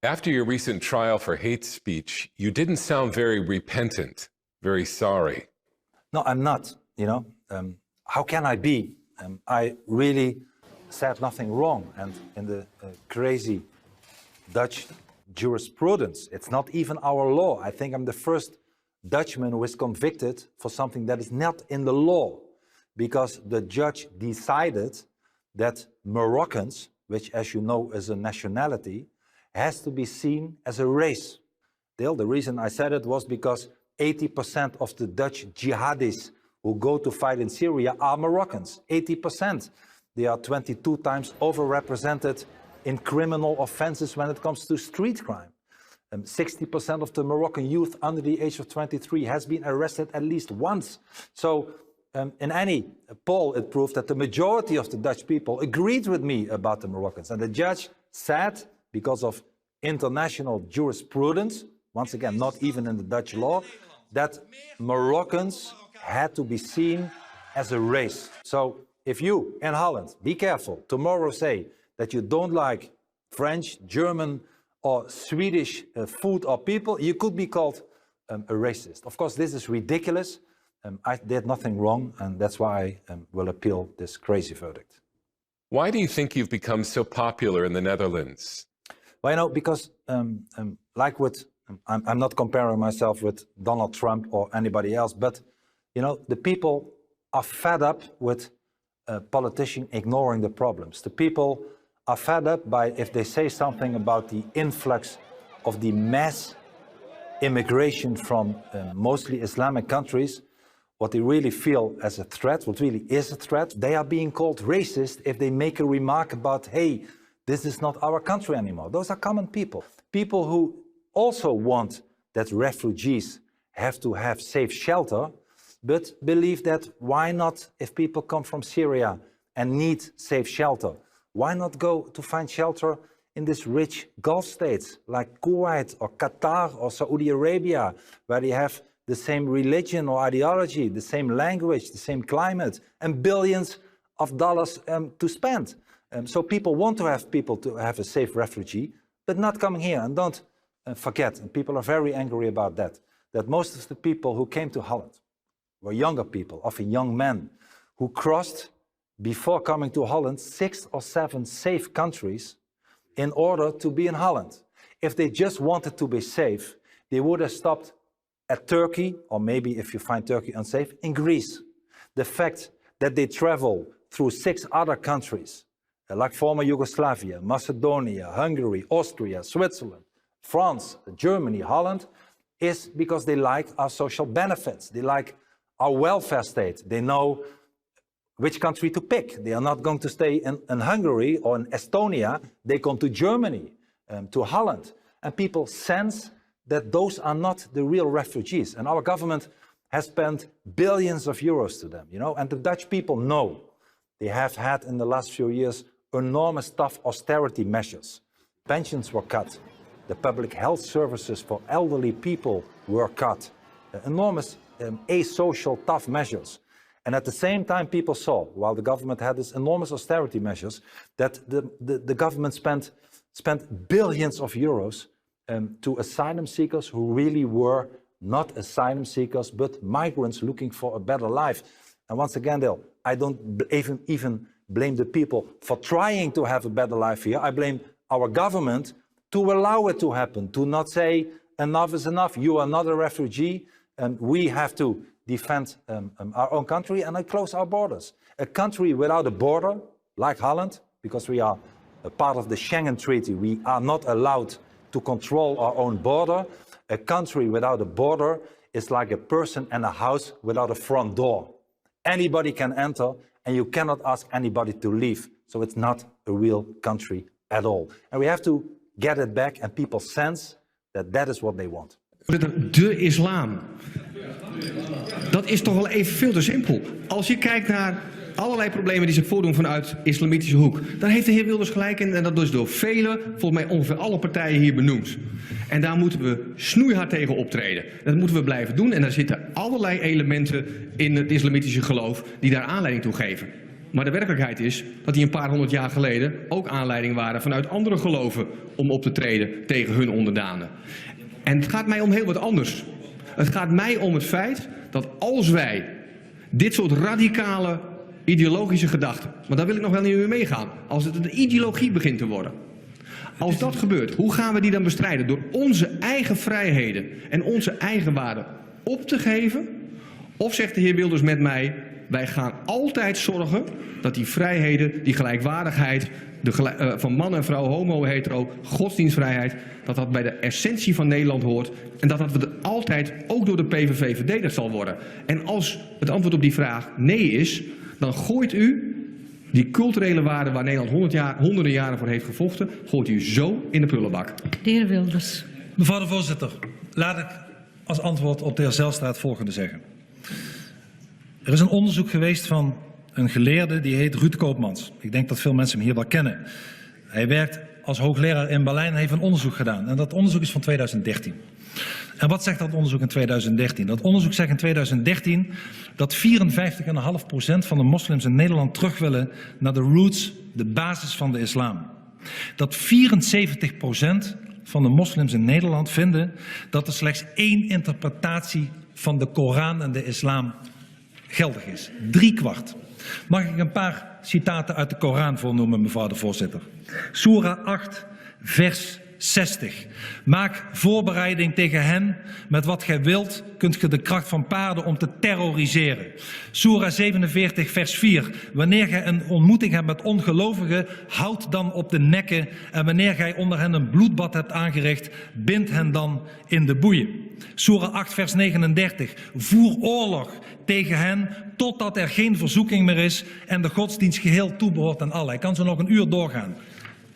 After your recent trial for hate speech, you didn't sound very repentant, very sorry. No, I'm not, how can I be? I really said nothing wrong. And in the crazy Dutch jurisprudence, it's not even our law. I think I'm the first Dutchman who is convicted for something that is not in the law, because the judge decided that Moroccans, which as you know is a nationality, has to be seen as a race. The reason I said it was because 80% of the Dutch jihadis who go to fight in Syria are Moroccans, 80%. They are 22 times overrepresented in criminal offenses when it comes to street crime. 60% of the Moroccan youth under the age of 23 has been arrested at least once. So in any poll, it proved that the majority of the Dutch people agreed with me about the Moroccans. And the judge said, because of international jurisprudence, once again, not even in the Dutch law, that Moroccans had to be seen as a race. So if you, in Holland, be careful, tomorrow say that you don't like French, German, or Swedish food or people, you could be called a racist. Of course, this is ridiculous. I did nothing wrong, and that's why I will appeal this crazy verdict. Why do you think you've become so popular in the Netherlands? Well, because like with, I'm not comparing myself with Donald Trump or anybody else, but the people are fed up with politicians ignoring the problems. The people are fed up by if they say something about the influx of the mass immigration from mostly Islamic countries, what they really feel as a threat, what really is a threat, they are being called racist if they make a remark about, hey, this is not our country anymore. Those are common people. People who also want that refugees have to have safe shelter, but believe that why not, if people come from Syria and need safe shelter, why not go to find shelter in these rich Gulf states like Kuwait or Qatar or Saudi Arabia, where they have the same religion or ideology, the same language, the same climate, and billions of dollars to spend. So people want to have a safe refugee, but not coming here. And don't forget, and people are very angry about that most of the people who came to Holland were younger people, often young men, who crossed, before coming to Holland, 6 or 7 safe countries in order to be in Holland. If they just wanted to be safe, they would have stopped at Turkey, or maybe if you find Turkey unsafe, in Greece. The fact that they travel through 6 other countries, like former Yugoslavia, Macedonia, Hungary, Austria, Switzerland, France, Germany, Holland, is because they like our social benefits. They like our welfare state. They know which country to pick. They are not going to stay in Hungary or in Estonia. They come to Germany, to Holland. And people sense that those are not the real refugees. And our government has spent billions of euros to them, and the Dutch people know. They have had in the last few years enormous tough austerity measures. Pensions were cut. The public health services for elderly people were cut. Enormous asocial tough measures. And at the same time, people saw, while the government had these enormous austerity measures, that the government spent billions of euros to asylum seekers who really were not asylum seekers, but migrants looking for a better life. And once again, I don't even blame the people for trying to have a better life here. I blame our government to allow it to happen, to not say enough is enough, you are not a refugee, and we have to defend our own country and close our borders. A country without a border, like Holland, because we are a part of the Schengen Treaty, we are not allowed to control our own border. A country without a border is like a person and a house without a front door. Anybody can enter and you cannot ask anybody to leave. So it's not a real country at all. And we have to get it back and people sense that that is what they want. De islam. Dat is toch wel even veel te simpel. Als je kijkt naar allerlei problemen die zich voordoen vanuit islamitische hoek, dan heeft de heer Wilders gelijk in, en dat is door velen, volgens mij ongeveer alle partijen hier benoemd. En daar moeten we snoeihard tegen optreden. Dat moeten we blijven doen en daar zitten allerlei elementen in het islamitische geloof die daar aanleiding toe geven. Maar de werkelijkheid is dat die een paar honderd jaar geleden ook aanleiding waren vanuit andere geloven om op te treden tegen hun onderdanen. En het gaat mij om heel wat anders. Het gaat mij om het feit dat als wij dit soort radicale ideologische gedachten, maar daar wil ik nog wel niet mee meegaan, als het een ideologie begint te worden. Als dat gebeurt, hoe gaan we die dan bestrijden? Door onze eigen vrijheden en onze eigen waarden op te geven? Of zegt de heer Wilders met mij, wij gaan altijd zorgen dat die vrijheden, die gelijkwaardigheid van man en vrouw, homo, hetero, godsdienstvrijheid, dat dat bij de essentie van Nederland hoort en dat dat altijd ook door de PVV verdedigd zal worden. En als het antwoord op die vraag nee is, dan gooit u die culturele waarden waar Nederland honderden jaren voor heeft gevochten, gooit u zo in de prullenbak. De heer Wilders. Mevrouw de voorzitter, laat ik als antwoord op de heer Zijlstra het volgende zeggen. Er is een onderzoek geweest van een geleerde die heet Ruud Koopmans. Ik denk dat veel mensen hem hier wel kennen. Hij werkt als hoogleraar in Berlijn en heeft een onderzoek gedaan. En dat onderzoek is van 2013. En wat zegt dat onderzoek in 2013? Dat onderzoek zegt in 2013 dat 54,5% van de moslims in Nederland terug willen naar de roots, de basis van de islam. Dat 74% van de moslims in Nederland vinden dat er slechts één interpretatie van de Koran en de islam geldig is. 3/4. Mag ik een paar citaten uit de Koran voornoemen, mevrouw de voorzitter? Soera 8, vers 60. Maak voorbereiding tegen hen. Met wat gij wilt kunt ge de kracht van paarden om te terroriseren. Soera 47 vers 4. Wanneer gij een ontmoeting hebt met ongelovigen, houd dan op de nekken. En wanneer gij onder hen een bloedbad hebt aangericht, bind hen dan in de boeien. Soera 8 vers 39. Voer oorlog tegen hen totdat er geen verzoeking meer is en de godsdienst geheel toebehoort aan Allah. Ik kan zo nog een uur doorgaan.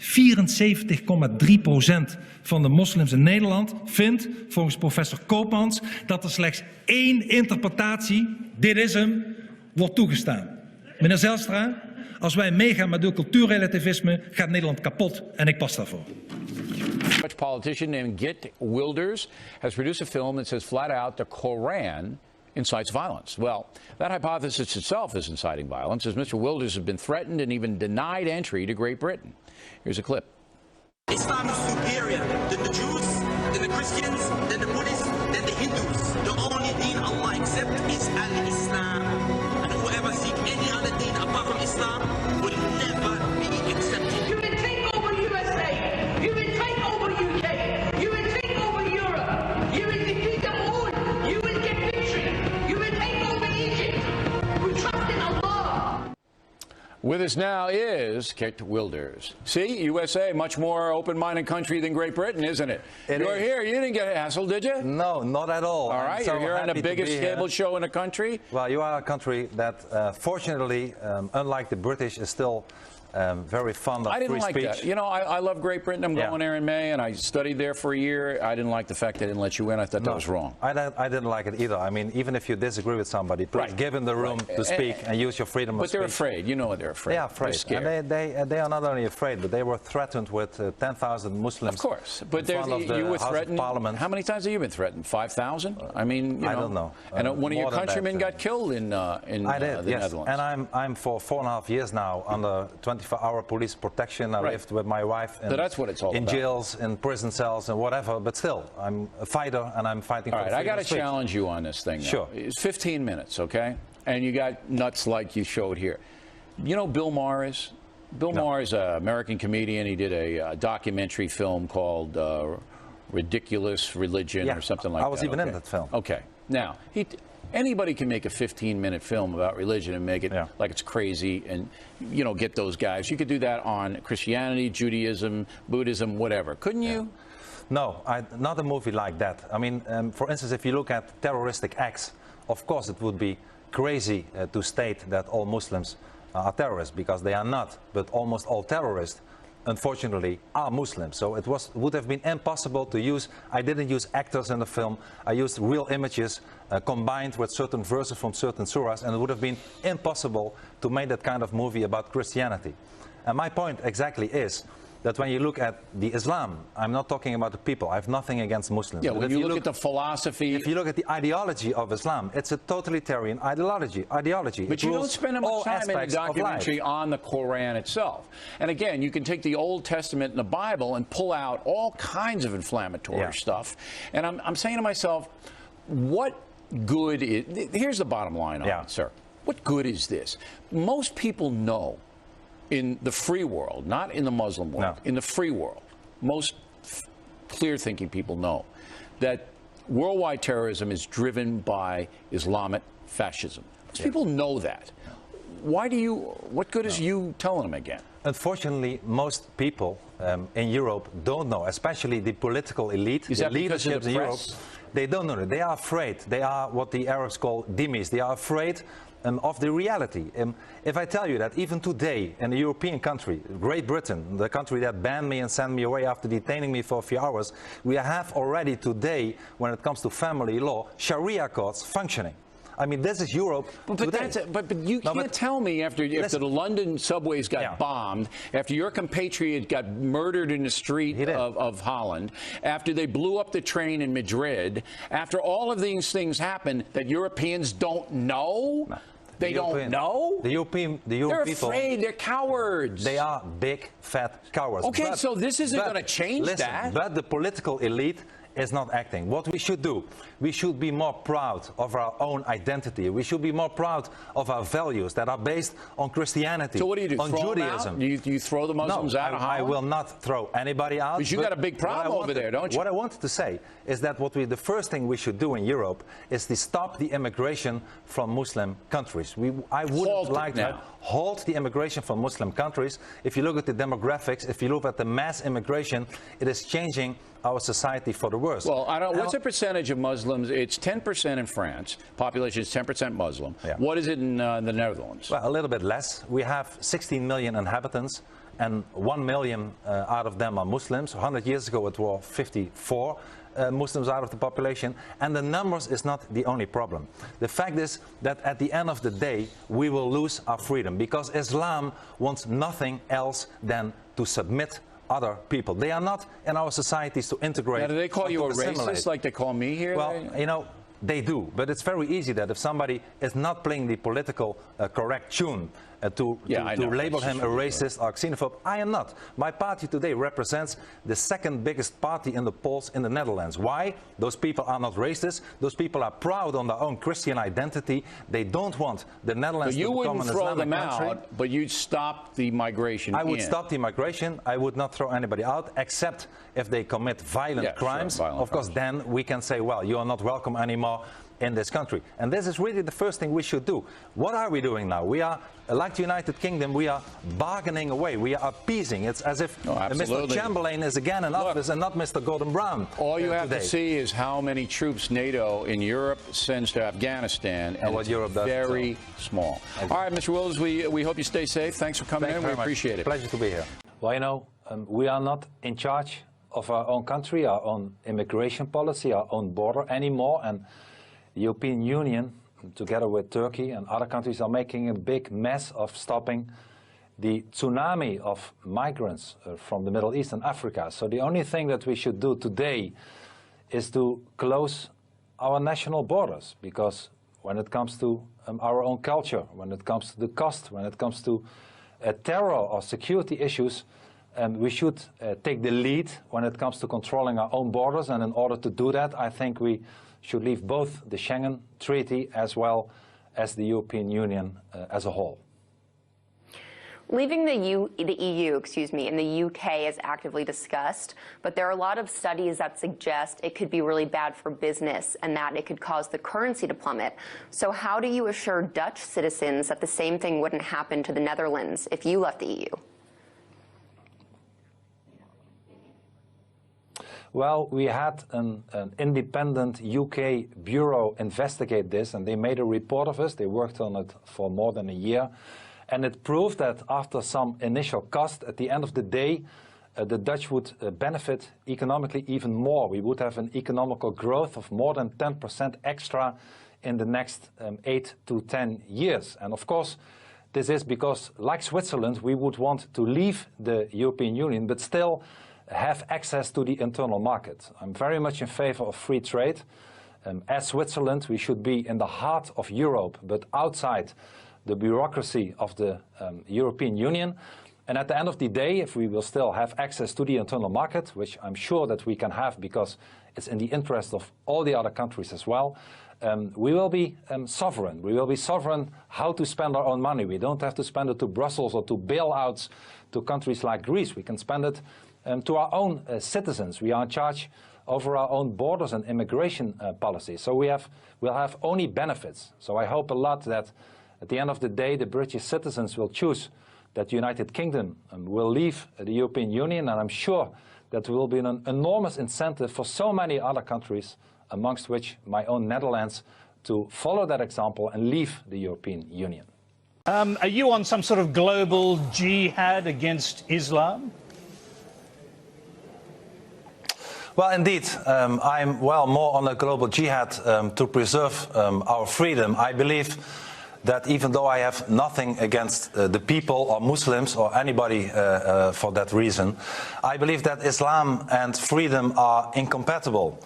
74,3% van de moslims in Nederland vindt, volgens professor Koopmans, dat er slechts één interpretatie, dit is hem, wordt toegestaan. Meneer Zijlstra, als wij meegaan met uw cultuurrelativisme, gaat Nederland kapot en ik pas daarvoor. Dutch politician named Geert Wilders has produced a film that says flat out the Koran incites violence. Well, that hypothesis itself is inciting violence, as Mr. Wilders has been threatened and even denied entry to Great Britain. Here's a clip. Islam is superior than the Jews, than the Christians, than the Buddhists, than the Hindus. The only deen Allah accepts is al-Islam. And whoever seeks any other deen apart from Islam will never be accepted. You will take over USA. You will take over UK. You will take over Europe. You will defeat them all. You will get victory. You will take over Egypt. We trust in Allah. With us now is Geert Wilders. See, USA, much more open-minded country than Great Britain, isn't it? You're here. You didn't get hassled, did you? No, not at all. All right, you're here on the biggest cable show in the country. Well, you are a country that, fortunately, unlike the British, is still very fond of I didn't free like speech. that. You know, I love Great Britain. I'm going there in May, and I studied there for a year. I didn't like the fact they didn't let you in. I thought that was wrong. I didn't like it either. I mean, even if you disagree with somebody, please give them the room to speak and use your freedom of speech. But they're afraid. You know they're afraid. They are afraid. They're scared. And they are not only afraid, but they were threatened with 10,000 Muslims. Of course. But in front of the you were House of threatened. Parliament. How many times have you been threatened? 5,000? I mean, I don't know. And one of your More than countrymen that, got killed in I did, the yes. Netherlands. And I'm for 4.5 years now under 24-hour police protection. I lived with my wife So that's what it's all in about. jails, in prison cells, and whatever. But still, I'm a fighter, and I'm fighting All for right, I freedom got of to speech. challenge you on this thing. Sure. It's 15 minutes, okay? And you got nuts like you showed here. You know Bill Maher is? Bill Maher is an American comedian. He did a documentary film called Ridiculous Religion or something like that. I was even in that film. Okay. Now, anybody can make a 15-minute film about religion and make it like it's crazy and, you know, get those guys. You could do that on Christianity, Judaism, Buddhism, whatever. Couldn't you? No, not a movie like that. I mean, for instance, if you look at terroristic acts, of course it would be crazy to state that all Muslims are terrorists, because they are not. But almost all terrorists, unfortunately, are Muslims. So it would have been impossible to use. I didn't use actors in the film. I used real images combined with certain verses from certain surahs, and it would have been impossible to make that kind of movie about Christianity. And my point exactly is that when you look at the Islam, I'm not talking about the people, I have nothing against Muslims. Yeah, but when if you look at the philosophy... If you look at the ideology of Islam, it's a totalitarian ideology. But you don't spend much time in the documentary on the Quran itself. And again, you can take the Old Testament and the Bible and pull out all kinds of inflammatory stuff. And I'm saying to myself, what good is... Here's the bottom line on it, sir. What good is this? Most people know in the free world, not in the Muslim world, in the free world, most clear-thinking people know that worldwide terrorism is driven by Islamic fascism. Most people know that. Why do you, what good is you telling them again? Unfortunately, most people in Europe don't know, especially the political elite, the leadership in Europe. They don't know it. They are afraid. They are what the Arabs call dhimmis. They are afraid of the reality. If I tell you that even today in a European country, Great Britain, the country that banned me and sent me away after detaining me for a few hours, we have already today, when it comes to family law, Sharia courts functioning. I mean, this is Europe today. But you can't tell me after the London subways got bombed, after your compatriot got murdered in the street of Holland, after they blew up the train in Madrid, after all of these things happened, that Europeans don't know? No. They don't know? The European they're people, afraid. They're cowards. They are big, fat cowards. Okay, so this isn't going to change that. But the political elite is not acting. What we should do, we should be more proud of our own identity. We should be more proud of our values that are based on Christianity, so what do you do? on Judaism. Do you throw the Muslims out of Holland? I will not throw anybody out. Because you got a big problem over there, don't you? What I wanted to say is that the first thing we should do in Europe is to stop the immigration from Muslim countries. I wouldn't like to halt the immigration from Muslim countries. If you look at the demographics, if you look at the mass immigration, it is changing our society for the worse. Well, what's the percentage of Muslims? It's 10% in France. Population is 10% Muslim. What is it in the Netherlands? Well, a little bit less. We have 16 million inhabitants, and 1 million out of them are Muslims. 100 years ago, it were 54 Muslims out of the population. And the numbers is not the only problem. The fact is that at the end of the day, we will lose our freedom, because Islam wants nothing else than to submit other people. They are not in our societies to integrate. Now, do they call you a racist like they call me here? Well, you know, they do. But it's very easy that if somebody is not playing the political correct tune to label him a racist or xenophobe, I am not. My party today represents the second biggest party in the polls in the Netherlands. Why? Those people are not racist. Those people are proud on their own Christian identity. They don't want the Netherlands to become an Islamic country. You wouldn't throw them out, but you'd stop the migration. I would stop the migration. I would not throw anybody out, except if they commit violent crimes. Of course, then we can say, well, you are not welcome anymore in this country. And this is really the first thing we should do. What are we doing now? We are, like the United Kingdom, we are bargaining away. We are appeasing. It's as if Mr. Chamberlain is again in office and not Mr. Gordon Brown. All you have to see is how many troops NATO in Europe sends to Afghanistan, and what Europe does very small. All right, Mr. Wilders, we hope you stay safe. Thanks for coming in. We appreciate it. Pleasure to be here. Well, you know, we are not in charge of our own country, our own immigration policy, our own border anymore. And the European Union, together with Turkey and other countries, are making a big mess of stopping the tsunami of migrants from the Middle East and Africa. So the only thing that we should do today is to close our national borders, because when it comes to our own culture, when it comes to the cost, when it comes to terror or security issues, we should take the lead when it comes to controlling our own borders. And in order to do that, I think we should leave both the Schengen Treaty as well as the European Union as a whole. Leaving the EU, in the UK is actively discussed, but there are a lot of studies that suggest it could be really bad for business and that it could cause the currency to plummet. So how do you assure Dutch citizens that the same thing wouldn't happen to the Netherlands if you left the EU? Well, we had an independent UK bureau investigate this, and they made a report of us. They worked on it for more than a year. And it proved that after some initial cost, at the end of the day, the Dutch would benefit economically even more. We would have an economical growth of more than 10% extra in the next 8 to 10 years. And of course, this is because, like Switzerland, we would want to leave the European Union but still have access to the internal market. I'm very much in favor of free trade. As Switzerland, we should be in the heart of Europe, but outside the bureaucracy of the European Union. And at the end of the day, if we will still have access to the internal market, which I'm sure that we can have because it's in the interest of all the other countries as well, we will be sovereign. We will be sovereign how to spend our own money. We don't have to spend it to Brussels or to bailouts to countries like Greece. We can spend it to our own citizens. We are in charge over our own borders and immigration policy. So we'll have only benefits. So I hope a lot that at the end of the day, the British citizens will choose that the United Kingdom will leave the European Union, and I'm sure that there will be an enormous incentive for so many other countries, amongst which my own Netherlands, to follow that example and leave the European Union. Are you on some sort of global jihad against Islam? Well, indeed, I'm more on a global jihad to preserve our freedom. I believe that even though I have nothing against the people or Muslims or anybody for that reason, I believe that Islam and freedom are incompatible.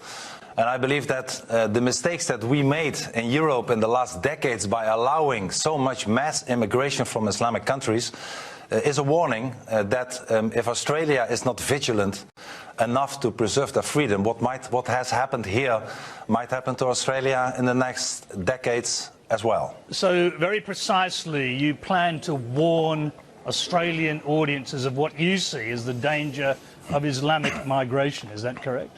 And I believe that the mistakes that we made in Europe in the last decades by allowing so much mass immigration from Islamic countries is a warning that if Australia is not vigilant enough to preserve their freedom, what has happened here might happen to Australia in the next decades as well. So, very precisely, you plan to warn Australian audiences of what you see as the danger of Islamic migration, is that correct?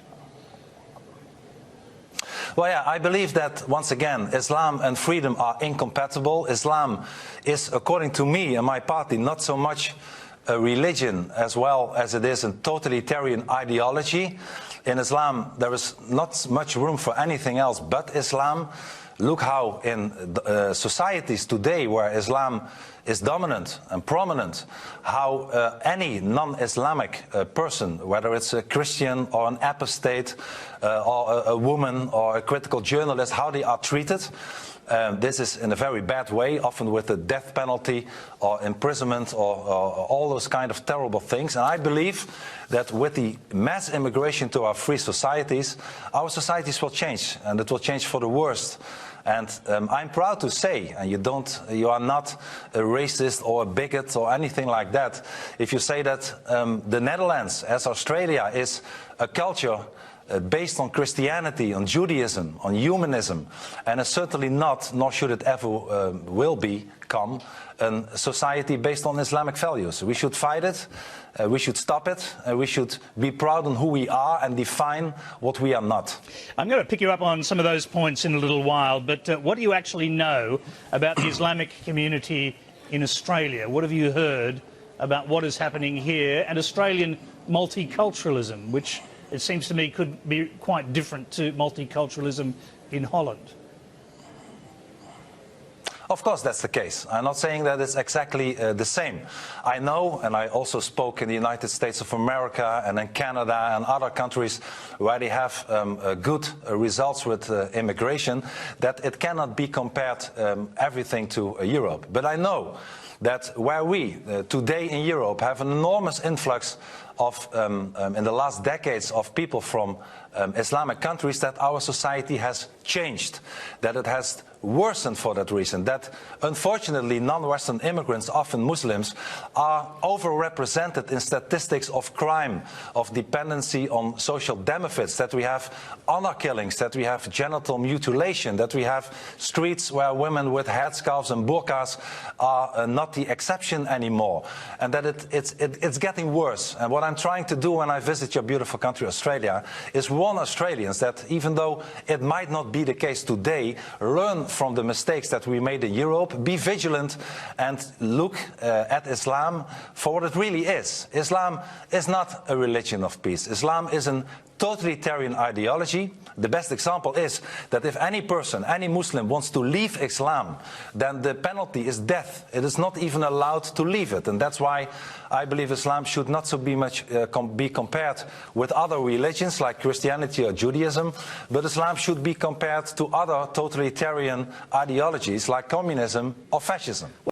Well, yeah, I believe that, once again, Islam and freedom are incompatible. Islam is, according to me and my party, not so much a religion as well as it is a totalitarian ideology. In Islam, there is not much room for anything else but Islam. Look how in societies today where Islam is dominant and prominent, how any non-Islamic person, whether it's a Christian or an apostate or a woman or a critical journalist, how they are treated. This is in a very bad way, often with the death penalty or imprisonment or all those kind of terrible things. And I believe that with the mass immigration to our free societies, our societies will change, and it will change for the worst. And I'm proud to say, and you are not a racist or a bigot or anything like that, if you say that the Netherlands, as Australia, is a culture based on Christianity, on Judaism, on humanism, and it's certainly not, nor should it ever will become, a society based on Islamic values. We should fight it, we should stop it, we should be proud on who we are and define what we are not. I'm going to pick you up on some of those points in a little while, but what do you actually know about the Islamic community in Australia? What have you heard about what is happening here and Australian multiculturalism, which it seems to me could be quite different to multiculturalism in Holland? Of course that's the case. I'm not saying that it's exactly the same. I know, and I also spoke in the United States of America and in Canada and other countries where they have good results with immigration, that it cannot be compared everything to Europe. But I know that where we today in Europe have an enormous influx of, in the last decades, of people from Islamic countries, that our society has changed, that it has worsened for that reason, that unfortunately non-Western immigrants, often Muslims, are overrepresented in statistics of crime, of dependency on social benefits, that we have honor killings, that we have genital mutilation, that we have streets where women with headscarves and burqas are not the exception anymore, and that it's getting worse. And what I'm trying to do when I visit your beautiful country, Australia, is warn Australians that even though it might not be the case today, learn from the mistakes that we made in Europe, be vigilant and look at Islam for what it really is. Islam is not a religion of peace. Islam is a totalitarian ideology. The best example is that if any person, any Muslim wants to leave Islam, then the penalty is death. It is not even allowed to leave it. And that's why I believe Islam should not so be compared with other religions like Christianity or Judaism, but Islam should be compared to other totalitarian ideologies like communism or fascism.